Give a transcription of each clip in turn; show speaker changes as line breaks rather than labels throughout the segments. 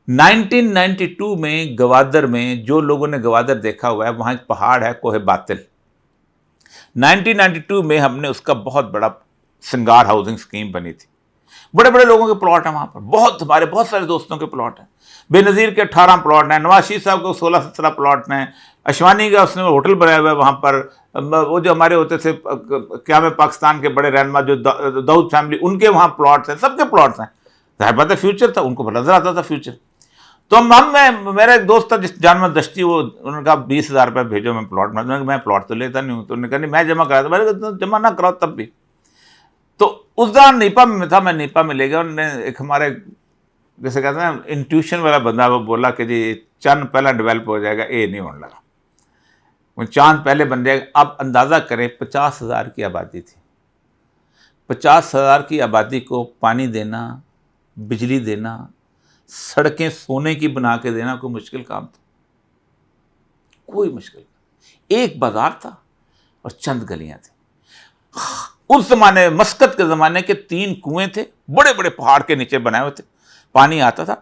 1992 میں گوادر میں جو لوگوں نے گوادر دیکھا ہوا ہے وہاں ایک پہاڑ ہے کوہ باطل. 1992 میں ہم نے اس کا بہت بڑا سنگار ہاؤسنگ اسکیم بنی تھی. بڑے بڑے لوگوں کے پلاٹ ہیں وہاں پر, ہمارے بہت سارے دوستوں کے پلاٹ ہیں. بے نظیر کے 18 پلاٹ ہیں, نواز شریف صاحب کے 16-17 پلاٹ ہیں, اشوانی کا اس نے ہوٹل بنایا ہوا ہے وہاں پر. وہ جو ہمارے ہوتے تھے قیام پاکستان کے بڑے رہنما جو داؤد فیملی, ان کے وہاں پلاٹس ہیں, سب کے پلاٹس ہیں. ظاہر بات ہے فیوچر تھا, ان کو نظر آتا تھا فیوچر. تو میرا ایک دوست تھا جس جان محمد دشتی, وہ انہوں نے کہا 20,000 روپے بھیجو میں پلاٹ بنا دوں. میں پلاٹ تو لیتا نہیں ہوں. تو انہوں نے کہا نہیں میں جمع کرا تھا. میں نے کہا جمع نہ کراؤ تب بھی. تو اس دوران نیپا میں تھا, میں نیپا میں لے گیا. انہوں نے ایک ہمارے جیسے کہتے ہیں انٹیوشن والا بندہ, وہ بولا کہ جی چاند پہلا ڈیولپ ہو جائے گا. یہ نہیں ہونے لگا, وہ چاند پہلے بن جائے گا. آپ اندازہ کریں 50,000 کی آبادی تھی. 50,000 کی آبادی کو پانی دینا, بجلی دینا, سڑکیں سونے کی بنا کے دینا کوئی مشکل کام تھا؟ کوئی مشکل. ایک بازار تھا اور چند گلیاں تھیں. اس زمانے مسقط کے زمانے کے 3 کنویں تھے, بڑے بڑے پہاڑ کے نیچے بنائے ہوئے تھے. پانی آتا تھا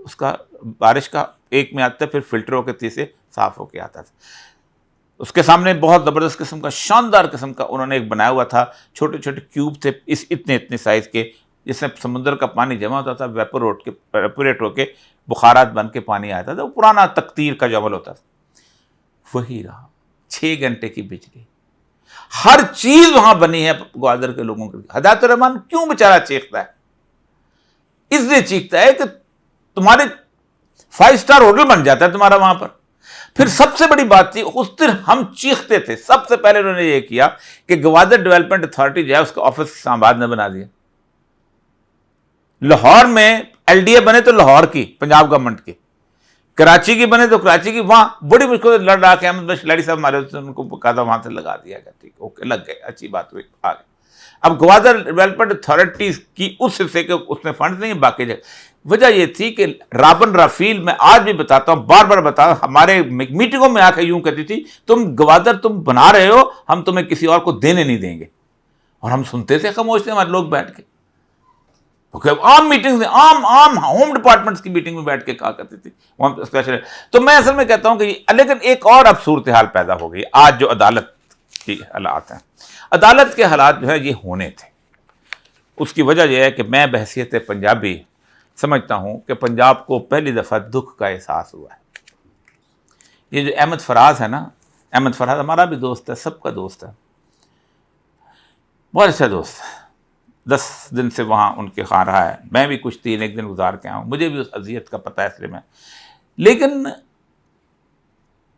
اس کا بارش کا, ایک میں آتا پھر فلٹر ہو کے تیسرے صاف ہو کے آتا تھا. اس کے سامنے بہت زبردست قسم کا, شاندار قسم کا انہوں نے ایک بنایا ہوا تھا. چھوٹے چھوٹے کیوب تھے اس اتنے سائز کے, جس میں سمندر کا پانی جمع ہوتا تھا, ویپوریٹ ہو کے بخارات بن کے پانی آتا تھا. وہ پرانا تقطیر کا جو عمل ہوتا تھا وہی رہا. 6 گھنٹے کی بجلی, ہر چیز وہاں بنی ہے گوادر کے لوگوں کے لیے. ہدایت الرحمان کیوں بیچارہ چیختا ہے؟ اس لیے چیختا ہے کہ تمہارے 5 اسٹار ہوٹل بن جاتا ہے تمہارا وہاں پر. پھر سب سے بڑی بات تھی, اس دن ہم چیختے تھے. سب سے پہلے انہوں نے یہ کیا کہ گوادر ڈیولپمنٹ اتھارٹی جو ہے اس کا آفس اسلام آباد میں بنا دیا. لاہور میں ایل ڈی اے بنے تو لاہور کی پنجاب گورنمنٹ کی, کراچی کی بنے تو کراچی کی. وہاں بڑی مشکل سے لڑ رہا کے احمد بخش لڑی صاحب ہمارے, ان کو کہا تھا وہاں سے لگا دیا گیا. ٹھیک اوکے لگ گئے, اچھی بات ہوئی, آ گئے. اب گوادر ڈیولپمنٹ اتھارٹی کی اس حصے کے اس میں فنڈ نہیں, باقی جگہ. وجہ یہ تھی کہ رابن رافیل, میں آج بھی بتاتا ہوں, بار بار بتا, ہمارے میٹنگوں میں آ کے یوں کہتی تھی تم گوادر تم بنا رہے ہو, ہم تمہیں کسی اور کو دینے نہیں دیں گے. اور ہم سنتے تھے خاموش تھے ہمارے لوگ بیٹھ کے. عام میٹنگ میں, عام ہوم ڈپارٹمنٹس کی میٹنگ میں بیٹھ کے کہا کرتی تھی وہاں اسپیشل. تو میں اصل میں کہتا ہوں کہ لیکن ایک اور اب صورتحال پیدا ہو گئی آج جو عدالت کی حالات ہیں. عدالت کے حالات جو ہے یہ ہونے تھے. اس کی وجہ یہ ہے کہ میں بحیثیت پنجابی سمجھتا ہوں کہ پنجاب کو پہلی دفعہ دکھ کا احساس ہوا ہے. یہ جو احمد فراز ہے نا, احمد فراز ہمارا بھی دوست ہے, سب کا دوست ہے, بہت اچھا دوست ہے. 10 دن سے وہاں ان کے خاں رہا ہے. میں بھی کچھ 3 دن گزار کے آؤں, مجھے بھی اس اذیت کا پتہ ہے اس لیے میں. لیکن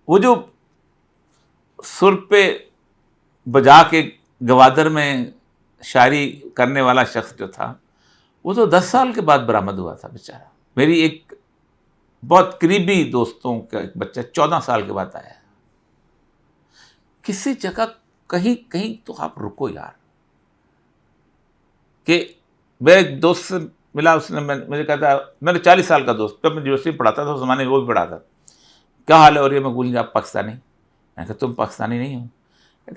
وہ جو سر پہ بجا کے گوادر میں شاعری کرنے والا شخص جو تھا, وہ تو 10 سال کے بعد برآمد ہوا تھا بیچارہ. میری ایک بہت قریبی دوستوں کا ایک بچہ 14 سال کے بعد آیا. کسی جگہ کہیں تو آپ رکو یار. کہ میں ایک دوست سے ملا, اس نے مجھے کہا تھا, میرے 40 سال کا دوست, جب میں یونیورسٹی پڑھاتا تھا اس زمانے میں وہ بھی پڑھاتا, کیا حال ہے, اور یہ میں بولوں گا آپ پاکستانی. میں کہا تم پاکستانی نہیں ہو.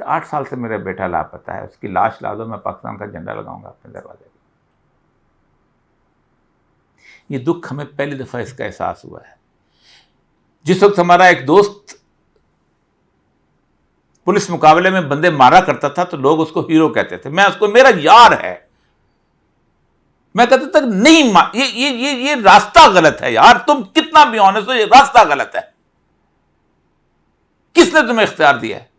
8 سال سے میرا بیٹا لاپتہ ہے, اس کی لاش لا دو, میں پاکستان کا جھنڈا لگاؤں گا اپنے دروازے پہ. یہ دکھ ہمیں پہلی دفعہ اس کا احساس ہوا ہے. جس وقت ہمارا ایک دوست پولیس مقابلے میں بندے مارا کرتا تھا تو لوگ اس کو ہیرو کہتے تھے. میں اس کو میرا یار ہے, میں کہتا تھا نہیں یہ راستہ غلط ہے یار, تم کتنا بھی آنےسٹ ہو, یہ راستہ غلط ہے. کس نے تمہیں اختیار دیا ہے؟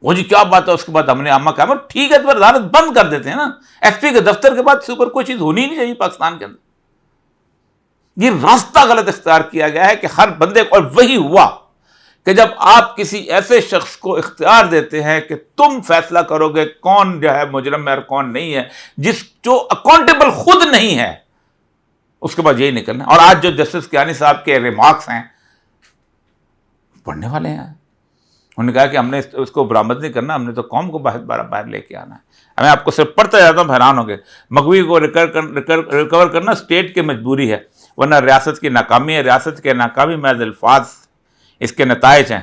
وہ جی کیا بات ہے. اس کے بعد ہم نے اما کہا ٹھیک ہے تو عدالت بند کر دیتے ہیں نا, ایس پی کے دفتر کے بعد سے اوپر کوئی چیز ہونی نہیں چاہیے پاکستان کے اندر. یہ راستہ غلط اختیار کیا گیا ہے کہ ہر بندے کو, اور وہی ہوا کہ جب آپ کسی ایسے شخص کو اختیار دیتے ہیں کہ تم فیصلہ کرو گے کون جو ہے مجرم ہے اور کون نہیں ہے, جو اکاؤنٹیبل خود نہیں ہے, اس کے بعد یہی نکلنا. اور آج جو جسٹس کیانی صاحب کے ریمارکس ہیں پڑھنے والے ہیں, انہوں نے کہا کہ ہم نے اس کو برآمد نہیں کرنا, ہم نے تو قوم کو باہر لے کے آنا ہے. میں آپ کو صرف پڑھتا جاتا ہوں, حیران ہو گئے. مغوی کو ریکور کرنا اسٹیٹ کی مجبوری ہے, ورنہ ریاست کی ناکامی ہے. ریاست کے ناکامی محض الفاظ اس کے نتائج ہیں.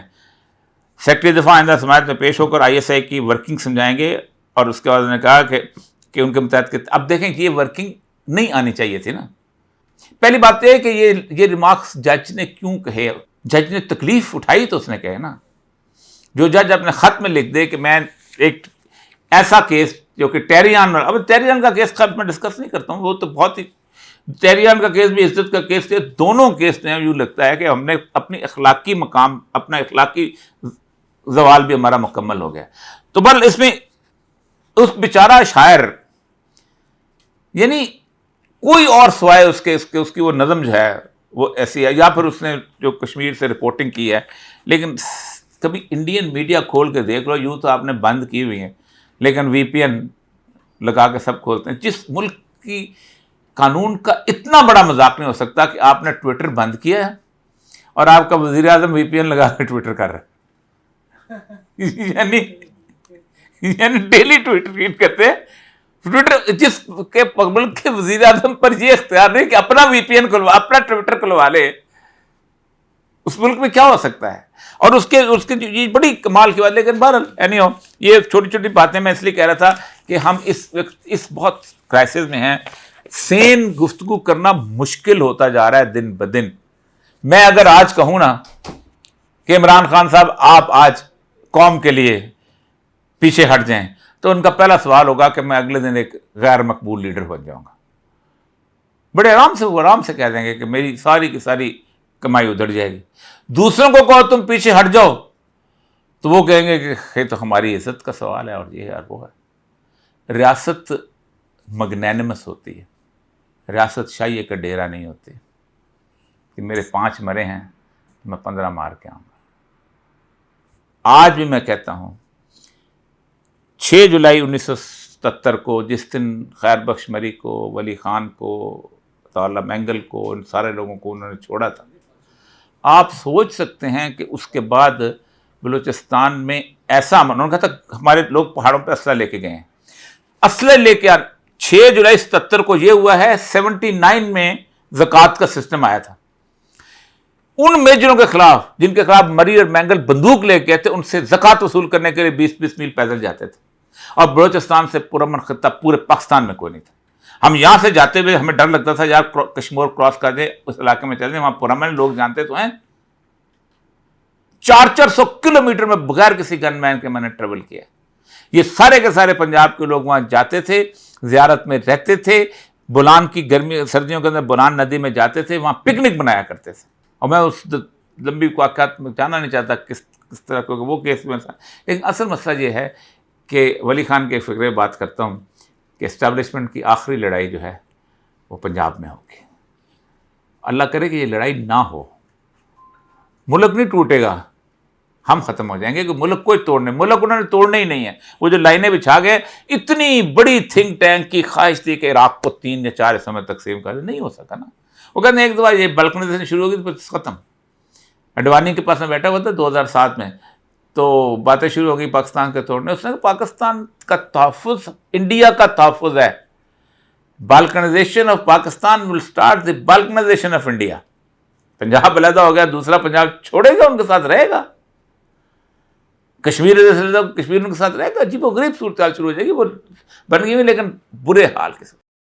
سیکرٹری دفاع آئندہ سماعت میں پیش ہو کر آئی ایس آئی کی ورکنگ سمجھائیں گے. اور اس کے بعد انہوں نے کہا کہ ان کے متحد اب دیکھیں کہ یہ ورکنگ نہیں آنی چاہیے تھی نا. پہلی بات یہ ہے کہ یہ ریمارکس جج نے کیوں کہے؟ جج نے تکلیف اٹھائی تو اس نے کہے نا. جو جج اپنے خط میں لکھ دے کہ میں ایک ایسا کیس جو کہ ٹیریان، اب ٹیریان کا کیس خط میں ڈسکس نہیں کرتا ہوں، وہ تو بہت ہی، ٹیریان کا کیس بھی عزت کا کیس تھے، دونوں کیس نے یوں لگتا ہے کہ ہم نے اپنی اخلاقی مقام، اپنا اخلاقی زوال بھی ہمارا مکمل ہو گیا. تو بل اس میں اس بیچارہ شاعر، یعنی کوئی اور سوائے اس کی وہ نظم جو ہے وہ ایسی ہے، یا پھر اس نے جو کشمیر سے رپورٹنگ کی ہے. لیکن کبھی انڈین میڈیا کھول کے دیکھ لو، یوں تو آپ نے بند کی ہوئی ہیں لیکن وی پی این لگا کے سب کھولتے ہیں. جس ملک کی قانون کا اتنا بڑا مذاق نہیں ہو سکتا کہ آپ نے ٹویٹر بند کیا ہے اور آپ کا وزیر اعظم وی پی این لگا کے ٹویٹر کر رہا ہے. یعنی ڈیلی ٹویٹر ریڈ کرتے ہیں. ٹویٹر جس کے ملک کے وزیر اعظم پر یہ اختیار نہیں کہ اپنا وی پی این کھلوا، اپنا ٹویٹر کھلوا لے، اس ملک میں کیا ہو سکتا ہے؟ اور اس کے یہ بڑی کمال کی بات. لیکن بہرحال اینی ہو، یہ چھوٹی چھوٹی باتیں میں اس لیے کہہ رہا تھا کہ ہم اس وقت اس بہت کرائسس میں ہیں. سین گفتگو کرنا مشکل ہوتا جا رہا ہے دن بدن. میں اگر آج کہوں نا کہ عمران خان صاحب آپ آج قوم کے لیے پیچھے ہٹ جائیں، تو ان کا پہلا سوال ہوگا کہ میں اگلے دن ایک غیر مقبول لیڈر بن جاؤں گا. بڑے آرام سے کہہ دیں گے کہ میری ساری کی ساری کمائی ادھر جائے گی. دوسروں کو کہو تم پیچھے ہٹ جاؤ تو وہ کہیں گے کہ یہ تو ہماری عزت کا سوال ہے اور یہ ہے اور وہ ہے. ریاست مگنینمس ہوتی ہے، ریاست شاہی کا ڈیرا نہیں ہوتی کہ میرے 5 مرے ہیں میں 15 مار کے آؤں گا. آج بھی میں کہتا ہوں 6 جولائی 1977 کو جس دن خیر بخش مری کو، ولی خان کو، تعالیٰ مینگل کو، ان سارے لوگوں کو انہوں نے چھوڑا تھا، آپ سوچ سکتے ہیں کہ اس کے بعد بلوچستان میں ایسا امن، انہوں نے کہا تھا ہمارے لوگ پہاڑوں پہ اسلحہ لے کے گئے ہیں، اسلحے لے کے 6 جولائی 77 کو یہ ہوا ہے. 79 میں زکوٰۃ کا سسٹم آیا تھا. ان میجروں کے خلاف جن کے خلاف مری اور مینگل بندوق لے کے تھے، ان سے زکوٰۃ وصول کرنے کے لیے 20 میل پیدل جاتے تھے. اور بلوچستان سے پرامن خطہ پورے پاکستان میں کوئی نہیں تھا. ہم یہاں سے جاتے ہوئے ہمیں ڈر لگتا تھا یار کشمیر کراس کر دیں، اس علاقے میں چل دیں، وہاں پرامن لوگ جانتے تو ہیں. 400 کلومیٹر میں بغیر کسی گن مین کے میں نے ٹریول کیا. یہ سارے کے سارے پنجاب کے لوگ وہاں جاتے تھے، زیارت میں رہتے تھے. بولان کی گرمی سردیوں کے اندر بولان ندی میں جاتے تھے، وہاں پکنک بنایا کرتے تھے. اور میں اس لمبی واقعات میں جانا نہیں چاہتا کس طرح کو وہ کیس میں تھا. لیکن اصل مسئلہ یہ ہے کہ ولی خان کے فکرے بات کرتا ہوں کہ اسٹیبلشمنٹ کی آخری لڑائی جو ہے وہ پنجاب میں ہوگی. اللہ کرے کہ یہ لڑائی نہ ہو. ملک نہیں ٹوٹے گا، ہم ختم ہو جائیں گے کہ ملک کوئی توڑنے، ملک انہوں نے توڑنے ہی نہیں ہے. وہ جو لائنیں بچھا گئے، اتنی بڑی تھنک ٹینک کی خواہش تھی کہ عراق کو 3 یا 4 حصوں میں تقسیم کر دے، نہیں ہو سکا نا. وہ کہتے ہیں ایک دفعہ یہ بلکنائزیشن شروع ہوگی تو پھر ختم. اڈوانی کے پاس میں بیٹھا ہوا تھا 2007 میں، تو باتیں شروع ہو گئی پاکستان کے توڑنے. اس نے کہا پاکستان کا تحفظ انڈیا کا تحفظ ہے. Balkanization of Pakistan will start the balkanization of India. Punjab علیحدہ ہو گیا، دوسرا پنجاب چھوڑے گا، ان کے ساتھ رہے گا. کشمیر ان کے ساتھ رہے گا. عجیب و غریب صورتحال شروع ہو جائے گی. وہ بن گئی ہوئی لیکن برے حال کے ساتھ.